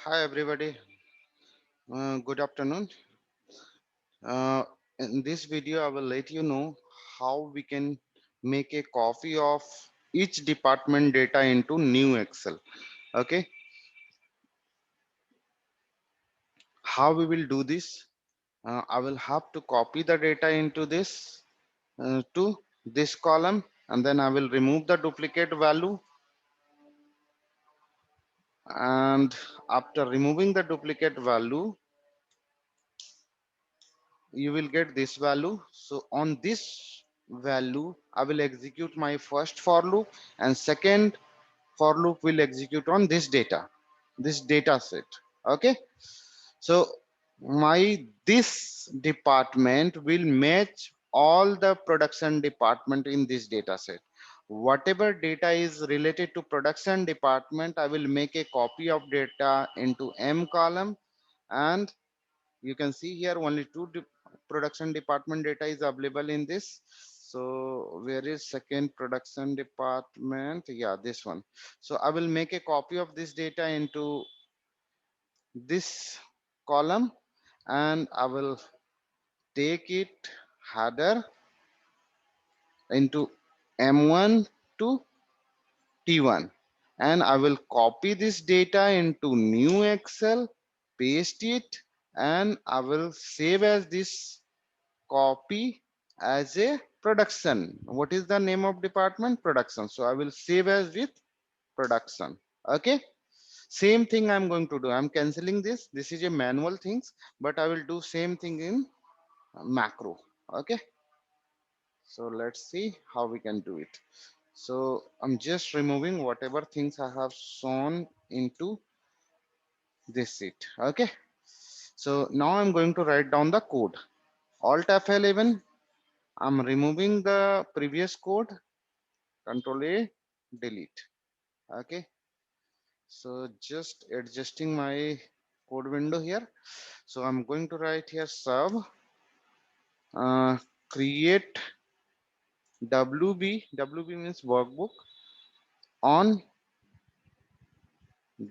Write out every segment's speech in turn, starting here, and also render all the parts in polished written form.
Hi everybody, good afternoon. Uh, in this video, I will let you know how we can make a copy of each department data into new Excel. Okay, how we will do this? I will have to copy the data into this to this column, and then I will remove the duplicate value. And after removing the duplicate value, you will get this value. So on this value I will execute my first for loop, and second for loop will execute on this data set. Okay, so my this department will match all the production department in this data set. Whatever data is related to production department, I will make a copy of data into M column. And you can see here only production department data is available in this. So where is second production department? Yeah, this one. So I will make a copy of this data into this column, and I will take it header into M1 to T1, and I will copy this data into new Excel, paste it, and I will save as this copy as a production. What is the name of department? Production. So I will save as with production. Okay, same thing I'm going to do. I'm canceling this is a manual things, but I will do same thing in macro. Okay, so let's see how we can do it. So I'm just removing whatever things I have shown into this sheet. Okay, so now I'm going to write down the code. Alt F11. I'm removing the previous code. Control A, delete. Okay, so just adjusting my code window here. So I'm going to write here sub create WB means workbook on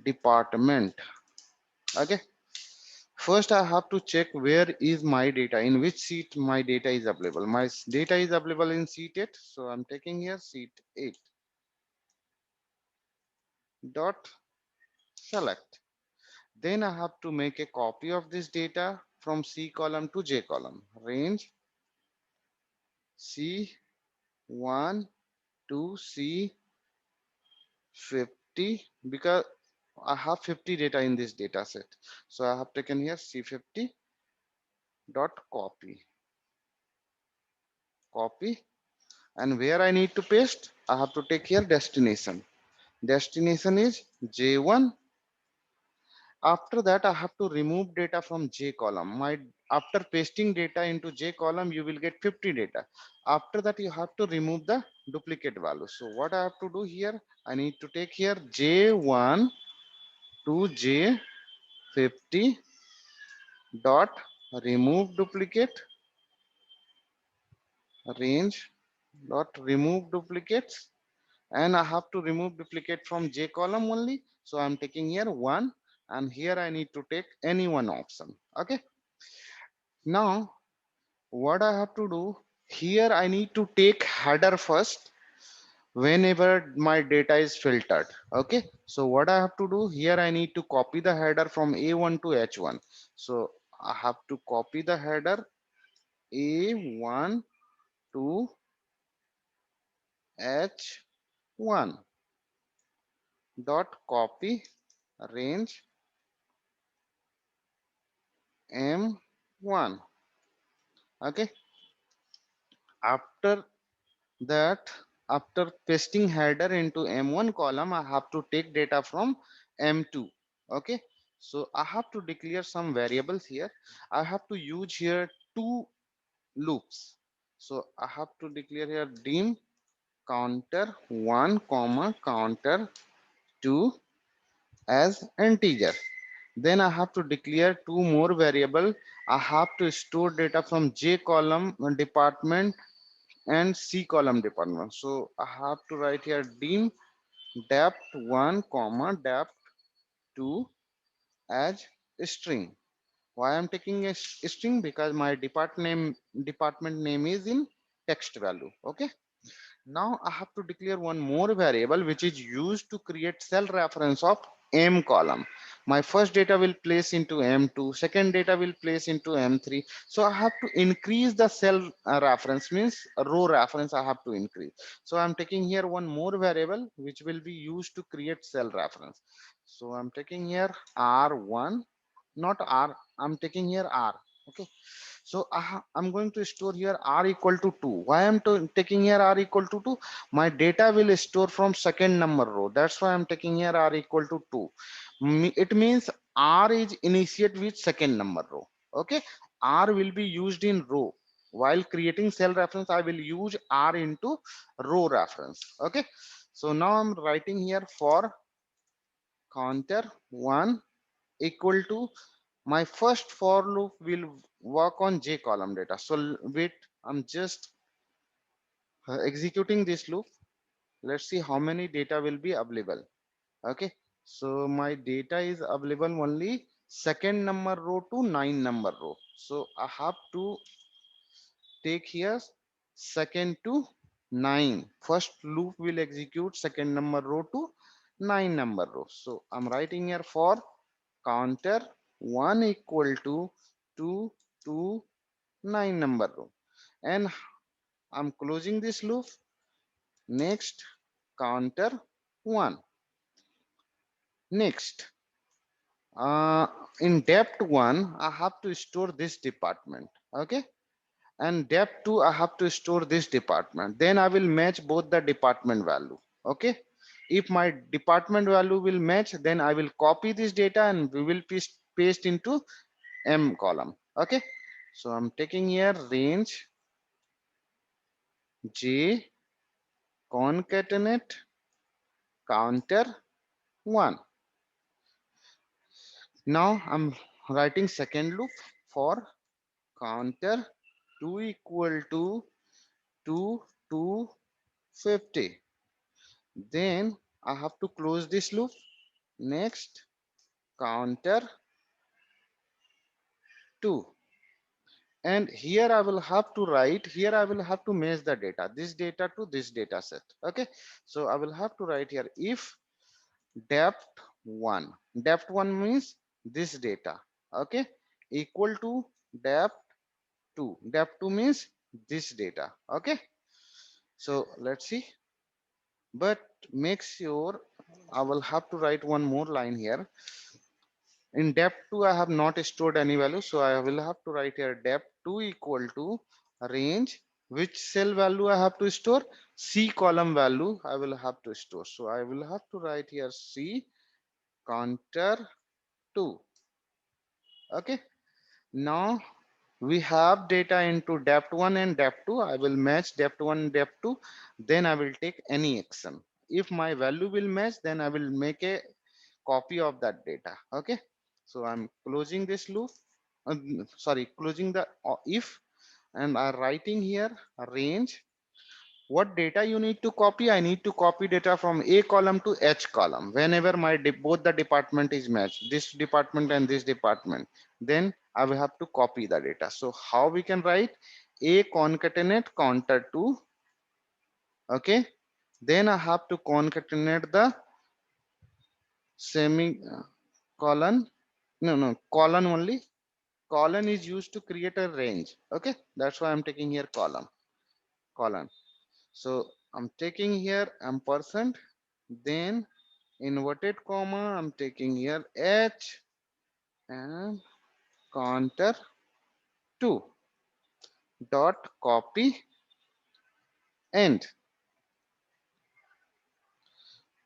department. Okay, first I have to check where is my data, in which sheet my data is available. My data is available in sheet 8, so I'm taking here sheet 8 dot select. Then I have to make a copy of this data from C column to J column. Range C1 to C50, because I have 50 data in this data set. So I have taken here C50 dot copy, and where I need to paste, I have to take here destination. Destination is J1. After that, I have to remove data from J column. After pasting data into J column, you will get 50 data. After that, you have to remove the duplicate value. So what I have to do here, I need to take here J1 to J50 dot remove duplicate, range dot remove duplicates, and I have to remove duplicate from J column only. So I'm taking here one, and here I need to take any one option. Okay. Now what I have to do here, I need to take header first whenever my data is filtered. Okay, so what I have to do here, I need to copy the header from A1 to H1. So I have to copy the header A1 to H1 dot copy, range M1. Okay, after that, after pasting header into M1 column, I have to take data from M2. Okay, so I have to declare some variables here. I have to use here two loops. So I have to declare here dim counter 1 comma counter 2 as integer. Then I have to declare two more variable. I have to store data from J column department and C column department. So I have to write here dim depth 1 comma depth 2 as a string. Why I'm taking a string? Because my department name is in text value. Okay. Now I have to declare one more variable which is used to create cell reference of M column. My first data will place into M2, second data will place into M3. So I have to increase the cell reference, means row reference I have to increase. So I'm taking here one more variable which will be used to create cell reference. So I'm taking here R1, not R, I'm taking here R. Okay. So I'm going to store here r equal to 2. Why I'm taking here r equal to 2? My data will store from second number row. That's why I'm taking here r equal to 2. It means r is initiate with second number row. Okay. R will be used in row. While creating cell reference, I will use r into row reference. Okay. So now I'm writing here for counter 1 equal to my first for loop will work on j column data. So wait, I'm just executing this loop. Let's see how many data will be available. Okay, so my data is available only second number row to 9 number row. So I have to take here second to 9. First loop will execute second number row to 9 number row. So I'm writing here for counter 1 equal to 2 to 9 number row, and I'm closing this loop. Next, counter 1. Next, in depth 1 I have to store this department. Okay, and depth 2 I have to store this department. Then I will match both the department value. Okay, if my department value will match, then I will copy this data and we will paste into M column. Okay, so I'm taking here range j concatenate counter 1. Now I'm writing second loop for counter 2 equal to 2 to 50. Then I have to close this loop. Next, counter 2. And here I will have to write, here I will have to match the data, this data to this data set. Okay, so I will have to write here if depth 1, depth 1 means this data. Okay, equal to depth 2, depth 2 means this data. Okay, so let's see, but make sure I will have to write one more line here. In depth 2 I have not stored any value, so I will have to write here depth 2 equal to range, which cell value I have to store, C column value I will have to store. So I will have to write here C counter 2. Okay, now we have data into depth 1 and depth 2. I will match depth 1 and depth 2, then I will take any action. If my value will match, then I will make a copy of that data. Okay, so I'm closing this loop, sorry, closing the if, and I'm writing here range. What data you need to copy? I need to copy data from A column to H column whenever my both the department is matched, this department and this department, then I will have to copy the data. So how we can write A concatenate counter to. Okay, then I have to concatenate the semi colon, no, colon only. Colon is used to create a range. Okay, that's why I'm taking here colon. So I'm taking here ampersand, then inverted comma I'm taking here H and counter 2 dot copy, and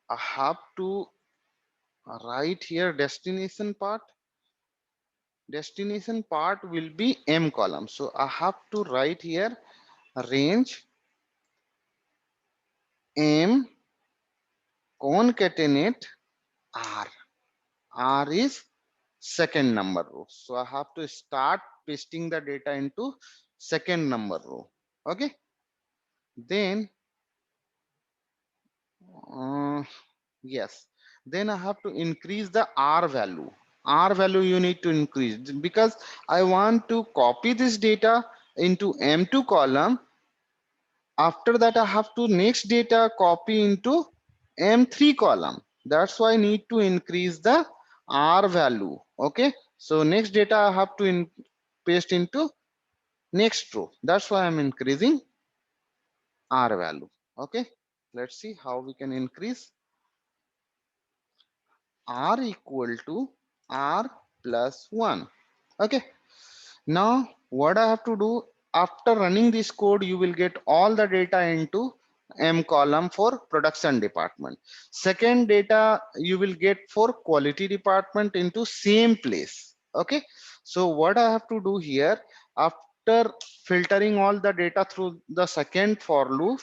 I have to write here destination part will be M column. So I have to write here range M concatenate R. R is second number row. So I have to start pasting the data into second number row. Okay. Then, yes. Then I have to increase the R value. R value you need to increase, because I want to copy this data into M2 column. After that, I have to next data copy into M3 column. That's why I need to increase the R value. Okay. So next data I have to paste into next row. That's why I'm increasing R value. Okay. Let's see how we can increase R equal to R plus 1. Okay. Now, what I have to do, after running this code, you will get all the data into M column for production department. Second data you will get for quality department into same place. Okay. So what I have to do here, after filtering all the data through the second for loop,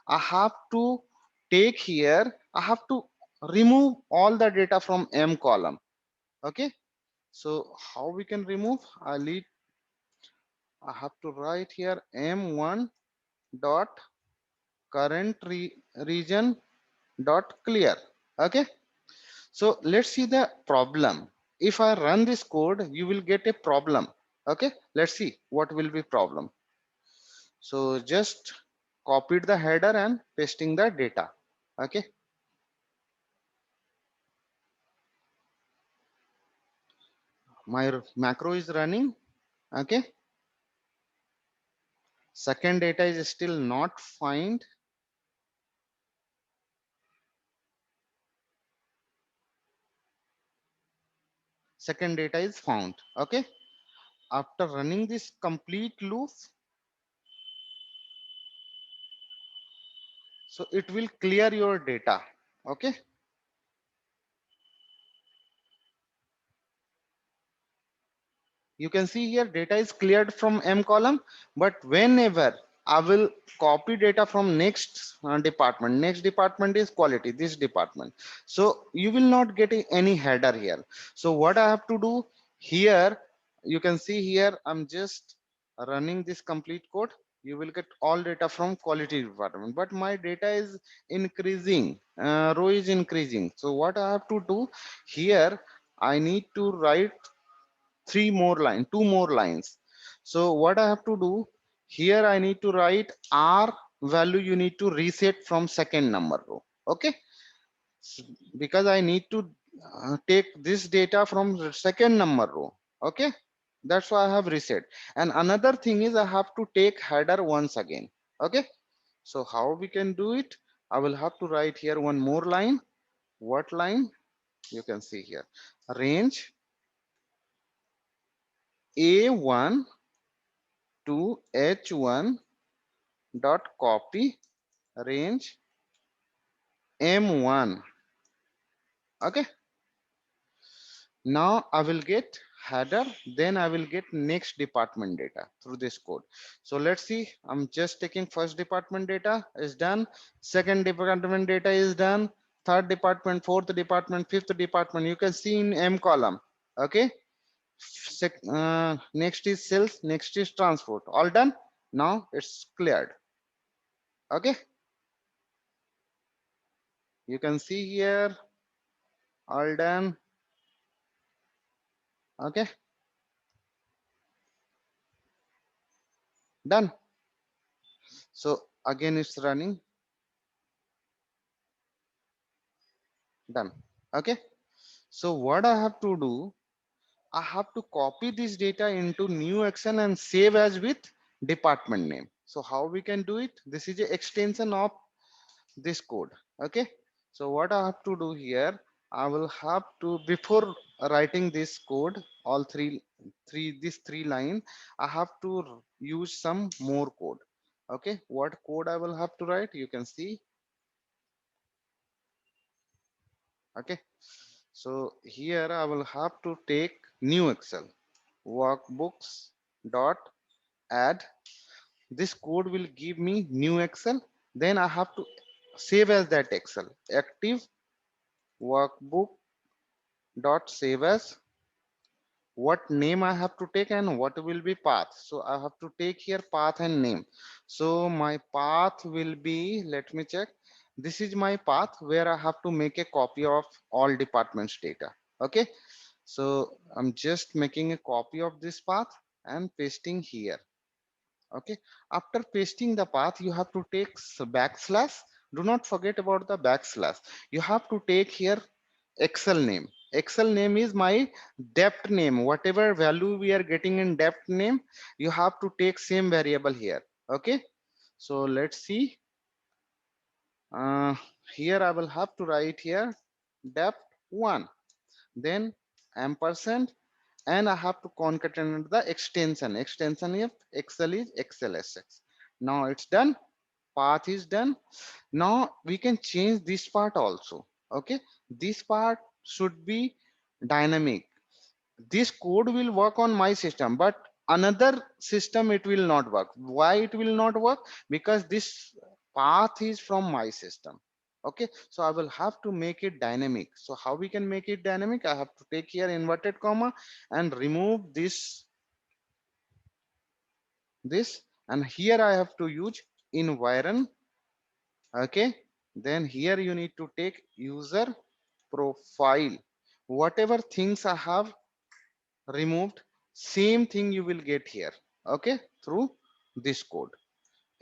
I have to take here, I have to remove all the data from M column. Okay. So how we can remove? I have to write here M1 dot current region dot clear. Okay. So let's see the problem. If I run this code, you will get a problem. Okay. Let's see what will be problem. So just copied the header and pasting the data. Okay. My macro is running. Okay. Second data is still not find. Second data is found. Okay. After running this complete loop, so it will clear your data. Okay. You can see here data is cleared from M column, but whenever I will copy data from next department is quality, this department. So you will not get any header here. So what I have to do here, you can see here, I'm just running this complete code. You will get all data from quality department, but my data is increasing, row is increasing. So what I have to do here, I need to write two more lines. So what I have to do here, I need to write R value you need to reset from second number row. Okay. Because I need to take this data from the second number row. Okay. That's why I have reset. And another thing is I have to take header once again. Okay. So how we can do it, I will have to write here one more line. What line? You can see here, range A1 to H1 dot copy range M1. Okay. Now I will get header, then I will get next department data through this code. So let's see, I'm just taking first department data is done, second department data is done, third department, fourth department, fifth department, you can see in M column. Okay. Next is sales, next is transport, all done. Now it's cleared. Okay. You can see here, all done. Okay. Done. So again it's running. Done. Okay. So what I have to do, I have to copy this data into new Excel and save as with department name. So how we can do it? This is an extension of this code. Okay. So what I have to do here, I will have to, before writing this code, all these three line, I have to use some more code. Okay. What code I will have to write? You can see. Okay. So here I will have to take new Excel workbooks dot add. This code will give me new Excel. Then I have to save as that Excel active workbook dot save as. What name I have to take and what will be path. So I have to take here path and name. So my path will be, let me check. This is my path where I have to make a copy of all departments data. Okay. So I'm just making a copy of this path and pasting here. Okay, after pasting the path, you have to take backslash. Do not forget about the backslash. You have to take here Excel name. Excel name is my depth name. Whatever value we are getting in depth name, you have to take same variable here. Okay, so let's see. uh, Here I will have to write here depth 1, then ampersand, and I have to concatenate the extension. Extension of Excel is XLSX. Now it's done. Path is done. Now we can change this part also. Okay, this part should be dynamic. This code will work on my system, but another system it will not work. Why it will not work? Because this path is from my system. Okay, so I will have to make it dynamic. So how we can make it dynamic? I have to take here inverted comma and remove this, and here I have to use environ. Okay, then here you need to take user profile. Whatever things I have removed, same thing you will get here. Okay, through this code,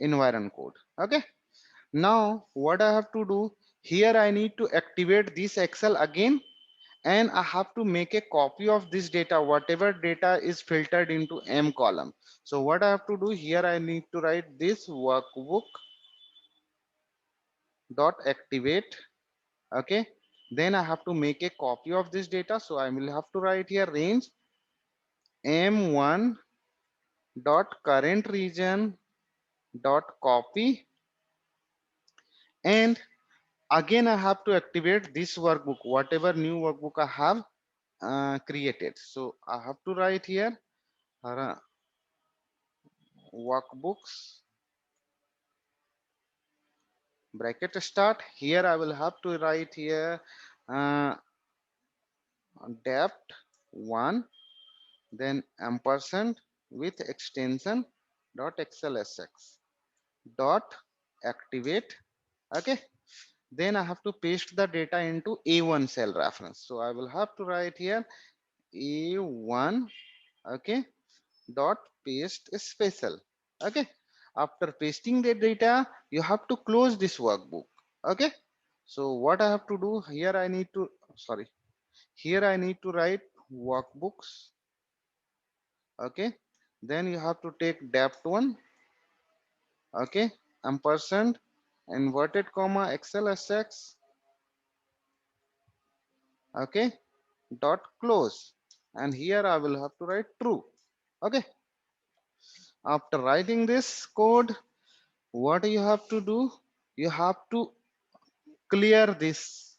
environ code. Okay, now what I have to do here, I need to activate this Excel again, and I have to make a copy of this data, whatever data is filtered into M column. So what I have to do here, I need to write this workbook dot activate. Okay, then I have to make a copy of this data. So I will have to write here range M1 dot current region dot copy, and again I have to activate this workbook, whatever new workbook I have created. So I have to write here workbooks bracket start. Here I will have to write here uh, depth 1, then ampersand with extension dot xlsx dot activate. Okay, then I have to paste the data into A1 cell reference. So I will have to write here A1. Okay, dot paste special. Okay, after pasting the data, you have to close this workbook. Okay, so what I have to do here, I need to, sorry, here I need to write workbooks. Okay, then you have to take depth 1. Okay, ampersand inverted comma xlsx. Okay, dot close, and here I will have to write true. Okay, after writing this code, what you have to do, you have to clear these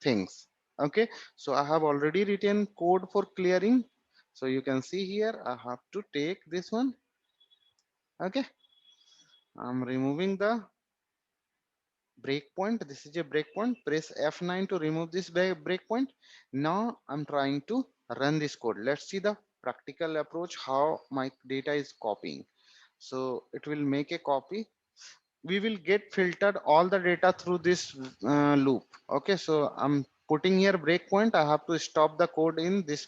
things. Okay, so I have already written code for clearing. So you can see here I have to take this one. Okay, I'm removing the breakpoint. This is a breakpoint. Press F9 to remove this breakpoint. Now I'm trying to run this code. Let's see the practical approach, how my data is copying. So it will make a copy. We will get filtered all the data through this loop. Okay, so I'm putting here breakpoint. I have to stop the code in this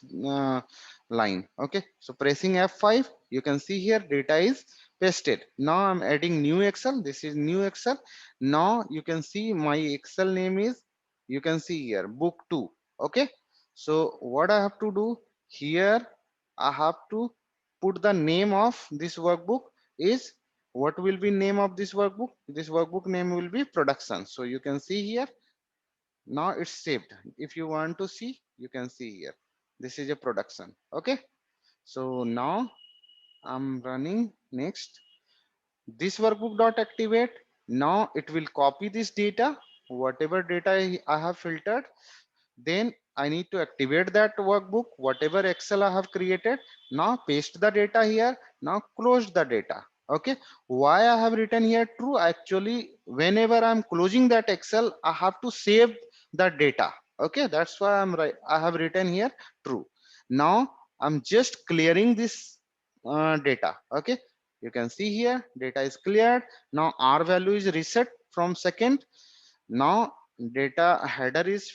line. Okay, so pressing F5, you can see here data is pasted. Now I'm adding new Excel. This is new Excel. Now you can see my Excel name is, you can see here book 2. Okay, so what I have to do here, I have to put the name of this workbook is, what will be name of this workbook? This workbook name will be production. So you can see here, now it's saved. If you want to see, you can see here, this is a production. Okay, so now I'm running next this workbook dot activate. Now it will copy this data, whatever data I have filtered. Then I need to activate that workbook, whatever Excel I have created. Now paste the data here. Now close the data. Okay, why I have written here true? Actually, whenever I'm closing that Excel, I have to save the data. Okay, that's why I have written here true. Now I'm just clearing this data. Okay, you can see here data is cleared. Now R value is reset from second. Now data header is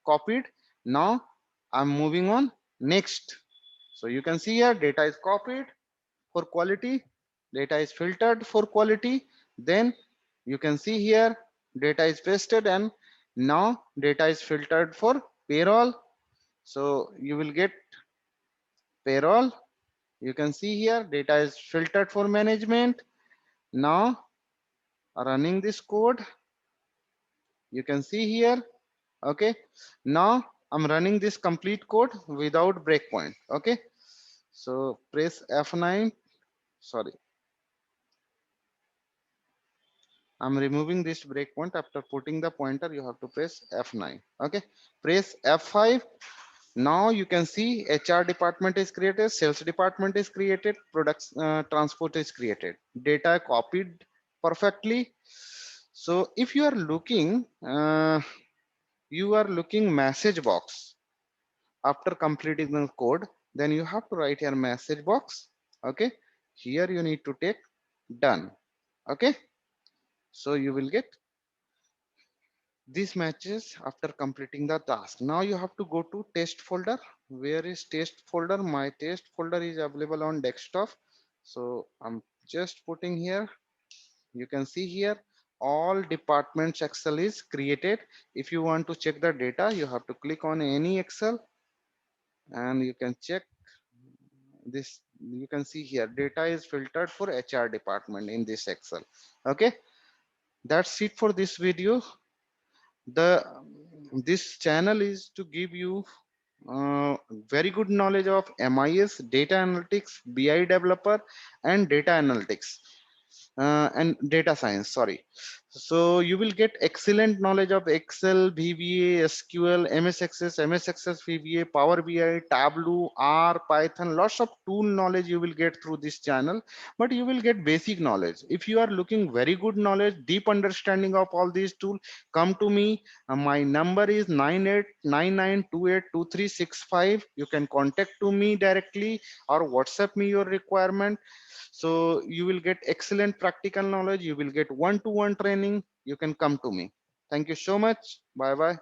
copied. Now I'm moving on next. So you can see here data is copied for quality, data is filtered for quality, then you can see here data is pasted, and now data is filtered for payroll. So you will get payroll. You can see here data is filtered for management. Now running this code, you can see here. Okay, now I'm running this complete code without breakpoint. Okay, so press F9. Sorry, I'm removing this breakpoint. After putting the pointer, you have to press F9. Okay, press F5. Now you can see HR department is created, sales department is created, products transport is created. Data copied perfectly. So if you are looking message box after completing the code, then you have to write your message box. Okay, here you need to take done. Okay, so you will get these matches after completing the task. Now you have to go to test folder. Where is test folder? My test folder is available on desktop. So I'm just putting here. You can see here all departments Excel is created. If you want to check the data, you have to click on any Excel and you can check this. You can see here data is filtered for HR department in this Excel. Okay, that's it for this video. The this channel is to give you very good knowledge of MIS, data analytics, BI developer, and data analytics and data science. Sorry. So you will get excellent knowledge of Excel, VBA, SQL, MS Access, MS Access, VBA, Power BI, Tableau, R, Python. Lots of tool knowledge you will get through this channel, but you will get basic knowledge. If you are looking very good knowledge, deep understanding of all these tools, come to me. My number is 9899282365. You can contact to me directly or WhatsApp me your requirement. So you will get excellent practical knowledge. You will get one-to-one training. You can come to me. Thank you so much. Bye bye.